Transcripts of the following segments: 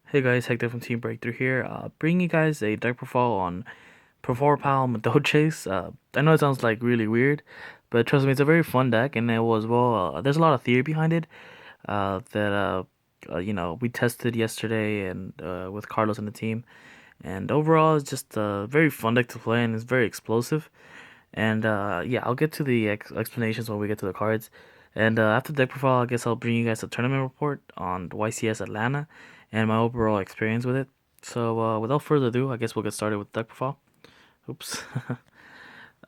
Hey guys, Hector from Team Breakthrough here, bringing you guys a deck profile on Performapal Madolche. I know it sounds like really weird, but trust me, it's a very fun deck, and it was there's a lot of theory behind it that we tested yesterday and with Carlos and the team, and overall it's just a very fun deck to play, and it's very explosive. And yeah, I'll get to the explanations when we get to the cards. And after the deck profile, I guess I'll bring you guys a tournament report on YCS Atlanta and my overall experience with it. So without further ado, I guess we'll get started with the deck profile. Oops.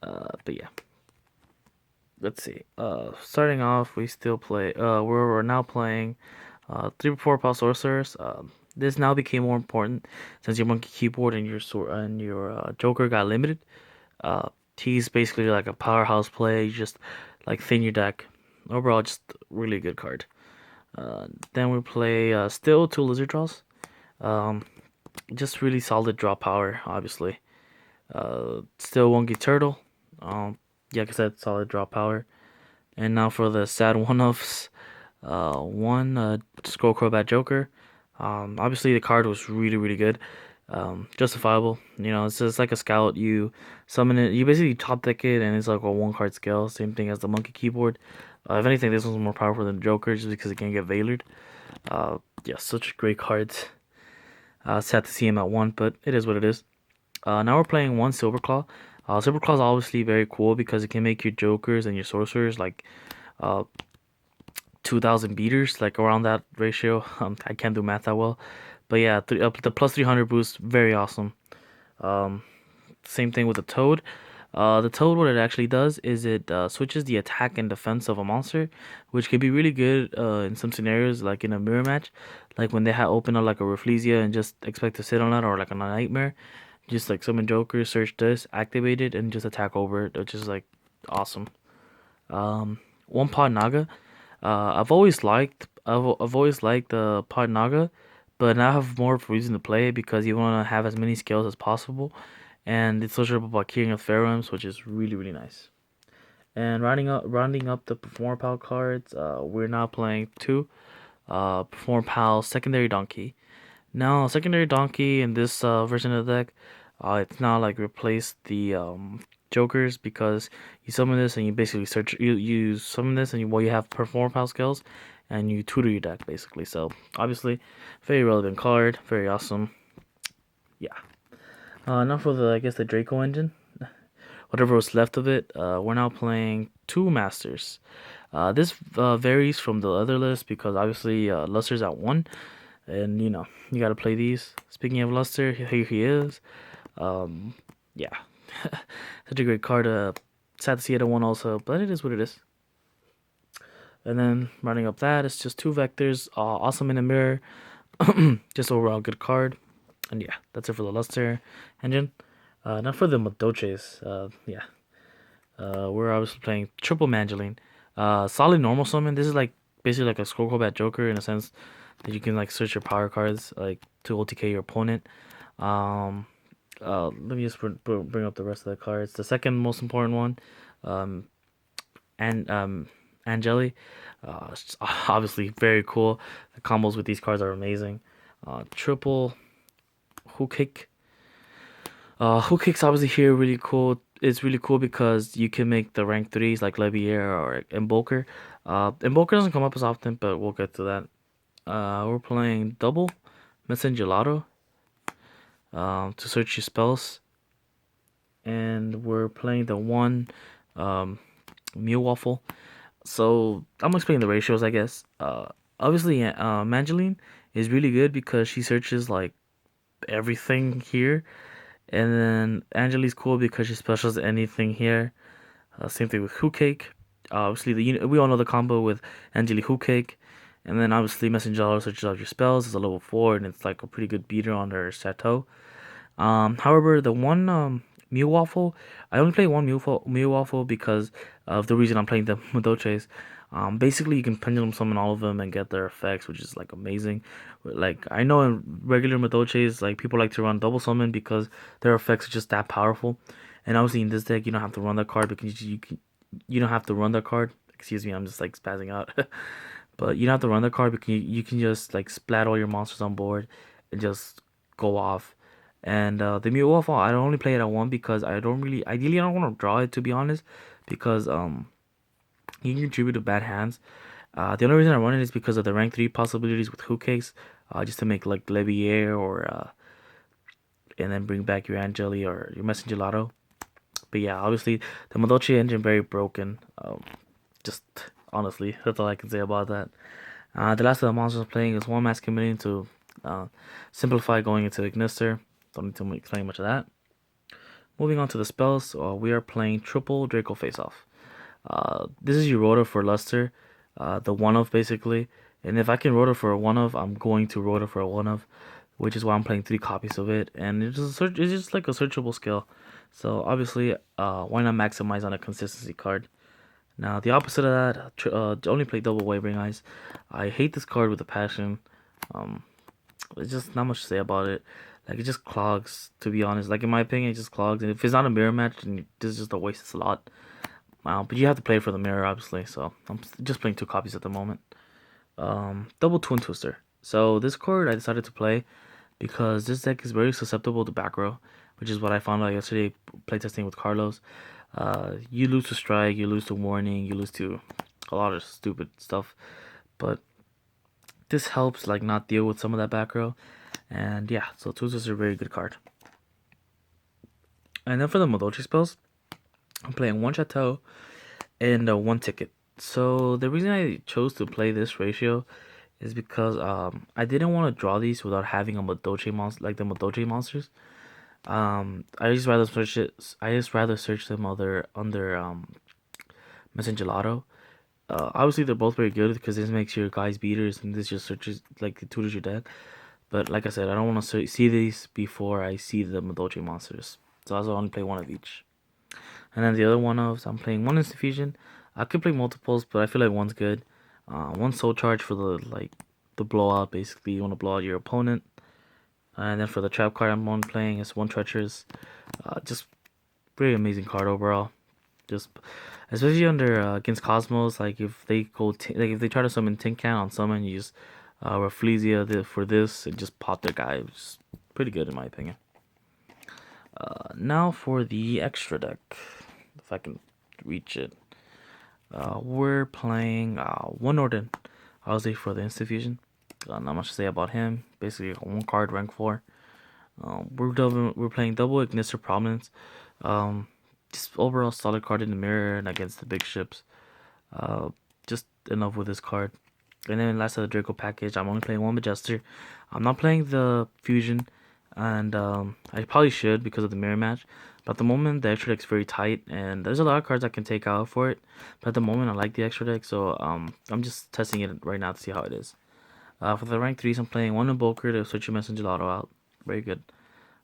But yeah, let's see. Starting off, we still play. We're now playing 3 4 power sorcerers. This now became more important since your monkey keyboard and your sword and your Joker got limited. Uh, he's basically like a powerhouse play. You just like thin your deck. Overall, just really good card. Then we play still 2 lizard draws. Um, just really solid draw power, obviously. Still wonky turtle. Yeah, like I said, solid draw power. And now for the sad one-offs. One Scroll Crobat Joker. Obviously the card was really good. Justifiable. You know, it's just like a scout. You summon it. You basically top deck it, and it's like a 1 card scale. Same thing as the monkey keyboard. If anything, this one's more powerful than Joker just because it can get Veilered. Yeah, such great cards. Sad to see him at 1, but it is what it is. Now we're playing 1 Silverclaw. Silverclaw is obviously very cool because it can make your Jokers and your Sorcerers like uh, 2,000 beaters, like around that ratio. I can't do math that well. But yeah, the plus 300 boost, very awesome. Um, Same thing with the Toad. The Toad, what it actually does is it switches the attack and defense of a monster, which can be really good in some scenarios, like in a mirror match, like when they open up like a Rafflesia and just expect to sit on it, or like on a Nightmare, just like summon Joker, search this, activate it, and just attack over it, which is like awesome. One Pod Naga. I've always liked the Pod Naga, but now I have more of a reason to play it because you want to have as many skills as possible, and it's searchable by keying of Pheroms, which is really nice. And rounding up the Performapal cards, we're now playing 2 Performapal Secondary Donkey. Now, Secondary Donkey in this version of the deck, it's now like replaced the Jokers because you summon this and you basically you summon this and you have Performapal skills and you tutor your deck basically. So obviously, very relevant card, very awesome. Yeah. Now for the I guess the Draco engine, whatever was left of it. We're now playing 2 Masters. This varies from the other list because obviously Luster's at 1, and you gotta play these. Speaking of Luster, here he is. Um, yeah, such a great card. Sad to see it at 1 also, but it is what it is. And then running up that, it's just 2 vectors. Awesome in the mirror. Just overall good card. And yeah, that's it for the Luster engine. Now for the Madolches. Yeah, we're obviously playing triple Mangeline. Solid normal summon. This is like basically like a Scroll Combat Joker in a sense that you can like search your power cards like to OTK your opponent. Um, Let me just bring up the rest of the cards. The second most important one, um, and Angeli. It's obviously very cool. The combos with these cards are amazing. Triple Hook Kick. Hook Kick's obviously here really cool. It's really cool because you can make the rank threes like Levier or Invoker. Invoker doesn't come up as often, but we'll get to that. We're playing double Messengelato to search your spells, and we're playing the one um, Mew Waffle. So I'm explaining the ratios, I guess. Obviously, Mangeline is really good because she searches like everything here, and then Angeli's cool because she specials anything here. Same thing with Hook Cake. Obviously, we all know the combo with Angeli Hook Cake, and then obviously Messenger searches out your spells. It's a level 4, and it's like a pretty good beater on her Chateau. However, the one Mew Waffle, I only play one Mew Waffle because of the reason I'm playing the Madolches. Basically, you can pendulum summon all of them and get their effects, which is like amazing. Like I know in regular Madolches, like people like to run double summon because their effects are just that powerful. And obviously in this deck, you don't have to run that card because you don't have to run that card. Excuse me, I'm just like spazzing out. But you don't have to run the card because you can just like splat all your monsters on board and just go off. And the Mute Waterfall, I only play it at one because I don't really, ideally, I don't want to draw it to be honest, because you can contribute to bad hands. The only reason I run it is because of the rank 3 possibilities with hook cakes, just to make like Levier or and then bring back your Angeli or your Messenger Lotto. But yeah, obviously the Madolche engine very broken. Just honestly, that's all I can say about that. The last of the monsters I'm playing is one mass committing to uh, simplify going into Ignister. Don't need to explain much of that. Moving on to the spells, we are playing triple Draco Face Off. This is your rotor for Luster, the one of basically. And if I can rotor for a one of, I'm going to rotor for a one of, which is why I'm playing 3 copies of it. And it's just like a searchable skill. So obviously, why not maximize on a consistency card? Now the opposite of that, only play double Wavering Eyes. I hate this card with a passion. Um, there's just not much to say about it. Like it just clogs, to be honest. Like in my opinion, it just clogs. And if it's not a mirror match, then this is just a waste of slot. But you have to play for the mirror, obviously. So I'm just playing 2 copies at the moment. Double Twin Twister. So this card I decided to play because this deck is very susceptible to back row, which is what I found out yesterday playtesting with Carlos. You lose to strike, you lose to warning, you lose to a lot of stupid stuff, but this helps like not deal with some of that back row. And yeah, so Twin Twister is a very good card. And then for the Madolche spells, I'm playing one Chateau and one Ticket. So the reason I chose to play this ratio is because I didn't want to draw these without having a Madolche monster like the Madolche monsters. I just rather search it. I just rather search them other under Messenger Lotto. Obviously they're both very good because this makes your guys beaters and this just searches like it tutors your deck. But like I said, I don't want to see these before I see the Madolche monsters. So I also only play one of each. And then the other one of I'm playing one Instant Fusion. I could play multiples, but I feel like one's good. One Soul Charge for the blowout. Basically, you want to blow out your opponent. And then for the trap card I'm on playing, it's one Treacherous. Just pretty amazing card overall. Just especially under against Cosmos, like if they like if they try to summon Tin Can on summon, you just Rafflesia for this and just pop their guy. It's pretty good in my opinion. Now for the extra deck, if I can reach it. We're playing one Orden, obviously for the Instant Fusion. Not much to say about him. Basically, one card, rank 4. We're playing double Ignister Prominence. Um, just overall solid card in the mirror and against the big ships. Uh, just enough with this card. And then last of the Draco package, I'm only playing one Majester. I'm not playing the Fusion, and I probably should because of the mirror match. But at the moment, the extra deck's very tight, and there's a lot of cards I can take out for it. But at the moment, I like the extra deck, so I'm just testing it right now to see how it is. For the rank 3s, I'm playing one Invoker to switch your Messenger Lotto out. Very good.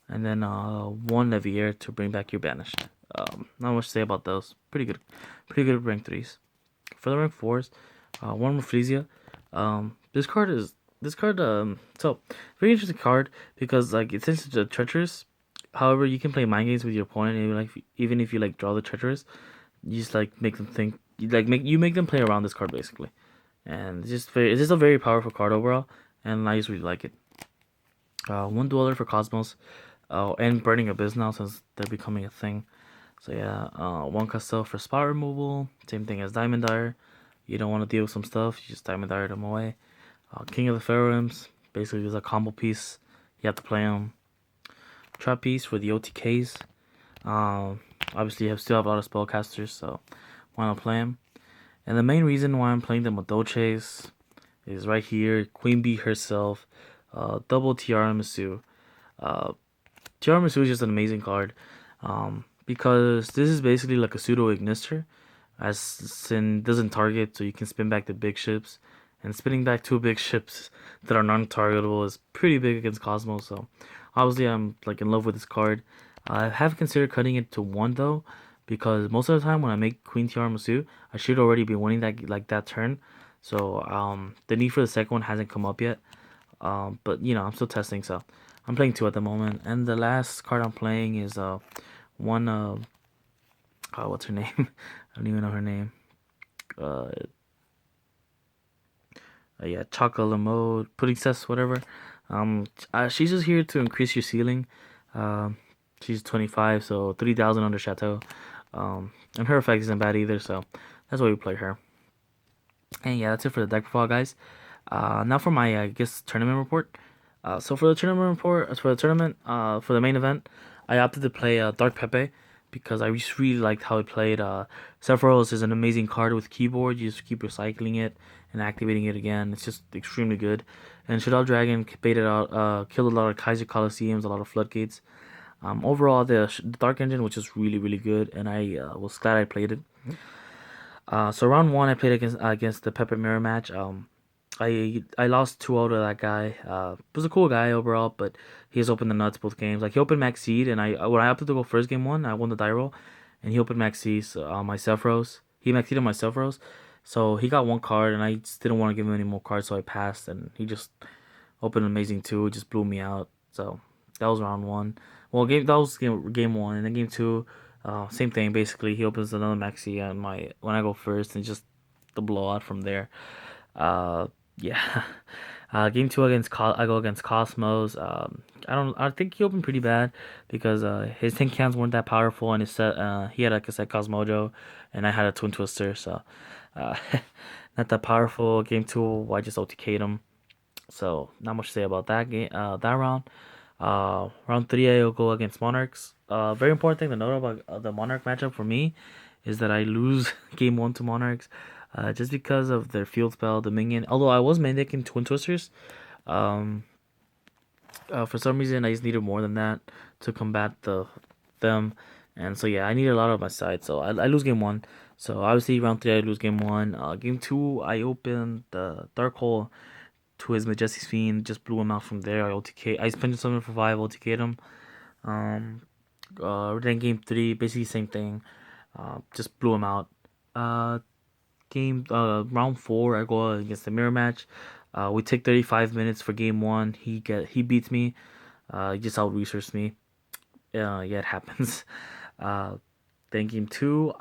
And then one Levier to bring back your Banished. Not much to say about those. Pretty good rank 3s. For the rank 4s, one Rafflesia. This card so very interesting card because like it's sensitive to treacherous. However, you can play mind games with your opponent even if you like draw the treacherous, you just like make them think you make them play around this card basically. And it's just a very powerful card overall, and I just really like it. One Dweller for Cosmos, and Burning Abyss now since they're becoming a thing. So yeah, one Castle for spot removal, same thing as Diamond Dyer. You don't want to deal with some stuff, you just Diamond Dyer them away. King of the Pharaohs, basically is a combo piece. You have to play them. Trap piece for the OTKs. Obviously, you still have a lot of spellcasters, so why not play them? And the main reason why I'm playing the Madolches is right here. Queen Bee herself, double Tiara Masu. Uh, Tiara Masu is just an amazing card, because this is basically like a pseudo Ignister, as Sin doesn't target, so you can spin back the big ships. And spinning back 2 big ships that are non-targetable is pretty big against Cosmos. So obviously I'm like in love with this card. I have considered cutting it to 1 though, because most of the time when I make Queen Tiara Masu, I should already be winning that turn. So the need for the second one hasn't come up yet. But you know I'm still testing, so I'm playing 2 at the moment. And the last card I'm playing is one what's her name? I don't even know her name. Uh, Yeah, chocolate mode, pudding cess, whatever. She's just here to increase your ceiling. Um, she's 25, so 3,000 under Chateau. And her effect isn't bad either, so that's why we play her. And yeah, that's it for the deck profile, guys. Now for my, I guess, tournament report. So for the tournament report, for the tournament, for the main event, I opted to play Dark Pepe because I just really liked how he played. Sephiroth is an amazing card with keyboard. You just keep recycling it and activating it again. It's just extremely good. And Shadow Dragon baited out, killed a lot of Kaiser Colosseums, a lot of floodgates. Overall, the Dark Engine was just really, really good, and I was glad I played it. So round one, I played against the Pepper Mirror match. I lost 2-0 to that guy. Was a cool guy overall, but he has opened the nuts both games. Like he opened Max Seed, and I when I opted to go first game one, I won the die roll, and he opened Max Seed on my Sephiroth. He Max Seeded my Sephiroth, so he got one card, and I just didn't want to give him any more cards, so I passed, and he just opened amazing two. It just blew me out. So that was round one. Well, that was game one, and then game two, same thing basically. He opens another Maxi on my when I go first, and just the blowout from there. Uh, yeah. Game two I go against Cosmos. I think he opened pretty bad because his tin cans weren't that powerful, and his set he had like I said Cosmojo, and I had a Twin Twister, so uh, not that powerful. Game two, I just OTK'd him. So not much to say about that game. That round. Round three, I will go against Monarchs. Very important thing to note about the Monarch matchup for me is that I lose game one to Monarchs, just because of their field spell, the minion. Although I was main decking Twin Twisters, um, for some reason I just needed more than that to combat them, and so yeah, I needed a lot on my side. So I lose game one. So obviously round three I lose game one. Game two I opened the Dark Hole to his Majestic Fiend, just blew him out from there. I spent something for 5, OTK'd him. Um, then game three, basically same thing. Just blew him out. Uh, round four, I go against the mirror match. We take 35 minutes for game one. He beats me. He just out researched me. Yeah, it happens. Uh, then game two,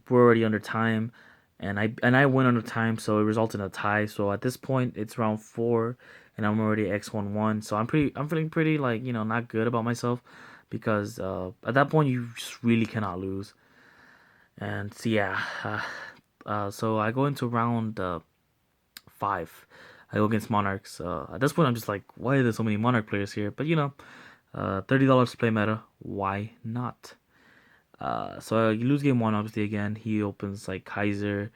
we're already under time, and I went under time, so it resulted in a tie. So at this point, it's round four, and I'm already X1-1. So I'm feeling pretty like not good about myself, because at that point you just really cannot lose. And so yeah, so I go into round five. I go against Monarchs. At this point, I'm just like, why are there so many Monarch players here? But $30 to play meta. Why not? So you lose game one, obviously. Again, he opens like Kaiser,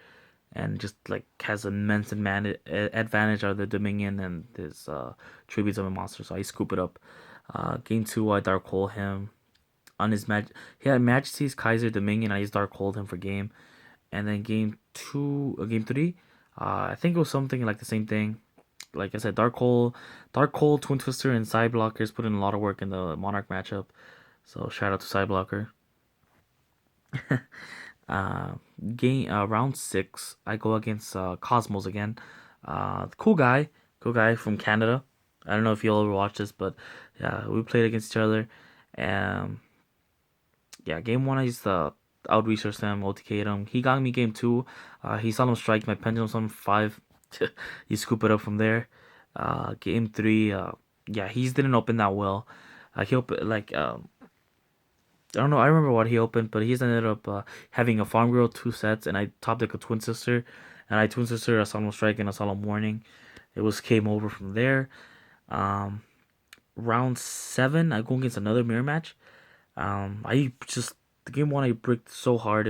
and just like has immense advantage of the Dominion and his tributes of a monster. So I scoop it up. Game two, I Dark Hole him on his mag. He had Majesty's Kaiser Dominion. I used Dark Hole him for game, and then game three, I think it was something like the same thing. Like I said, Dark Hole, Twin Twister, and Side Blockers put in a lot of work in the Monarch matchup. So shout out to Side Blocker. Uh, round six, I go against Cosmos again. Cool guy from Canada. I don't know if you'll ever watch this, but yeah, we played against each other. Um, yeah, game one I used to out research him, OTK'd him. He got me game two. He Solemn Strike my Pendulum Summon 5. You scoop it up from there. Game three, yeah, he didn't open that well. He opened like I don't know. I remember what he opened, but he's ended up having a Farm Girl 2 sets, and I top deck a Twin Sister, and I Twin Sister a Solemn Strike and a Solemn Warning. It was game over from there. Um, round seven, I go against another mirror match. I just the game one I bricked so hard.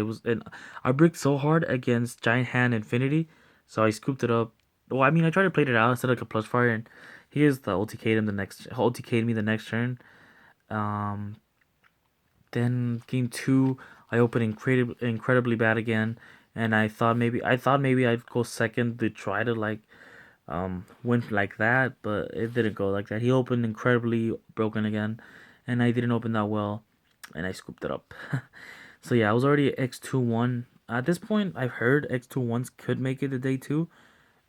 I bricked so hard against Giant Hand Infinity, so I scooped it up. Well, I mean, I tried to play it out instead of like a plus fire, and here's the OTK'd him the next OTK'd me the next turn. Um, then game two, I opened incredibly bad again, and I thought maybe I'd go second to try to like win like that, but it didn't go like that. He opened incredibly broken again, and I didn't open that well, and I scooped it up. So yeah, I was already X2-1. At this point, I've heard X2-1s could make it to day two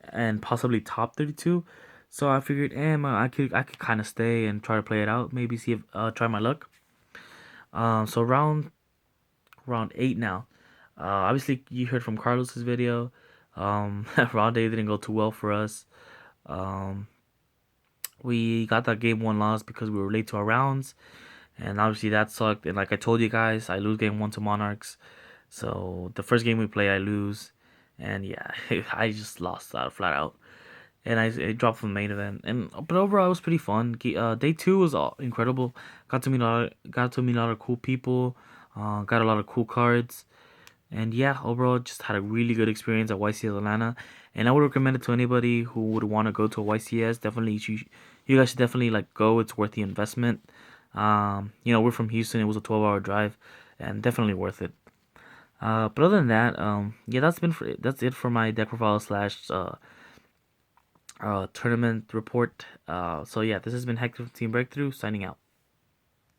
and possibly top 32. So I figured, I could kind of stay and try to play it out, maybe see if try my luck. So round eight now. Obviously, you heard from Carlos's video. Raw day didn't go too well for us. Um, we got that game one loss because we were late to our rounds, and obviously that sucked. And like I told you guys, I lose game one to Monarchs. So the first game we play, I lose, and yeah, I just lost flat out. And I dropped from the main event. And but overall, it was pretty fun. Day two was incredible. Got to meet a lot of cool people. Got a lot of cool cards. And yeah, overall, just had a really good experience at YCS Atlanta. And I would recommend it to anybody who would want to go to a YCS. Definitely, you guys should definitely like go. It's worth the investment. We're from Houston. It was a 12-hour drive, and definitely worth it. But other than that, yeah, that's it for my deck profile slash tournament report. So yeah, this has been Hector from Team Breakthrough signing out.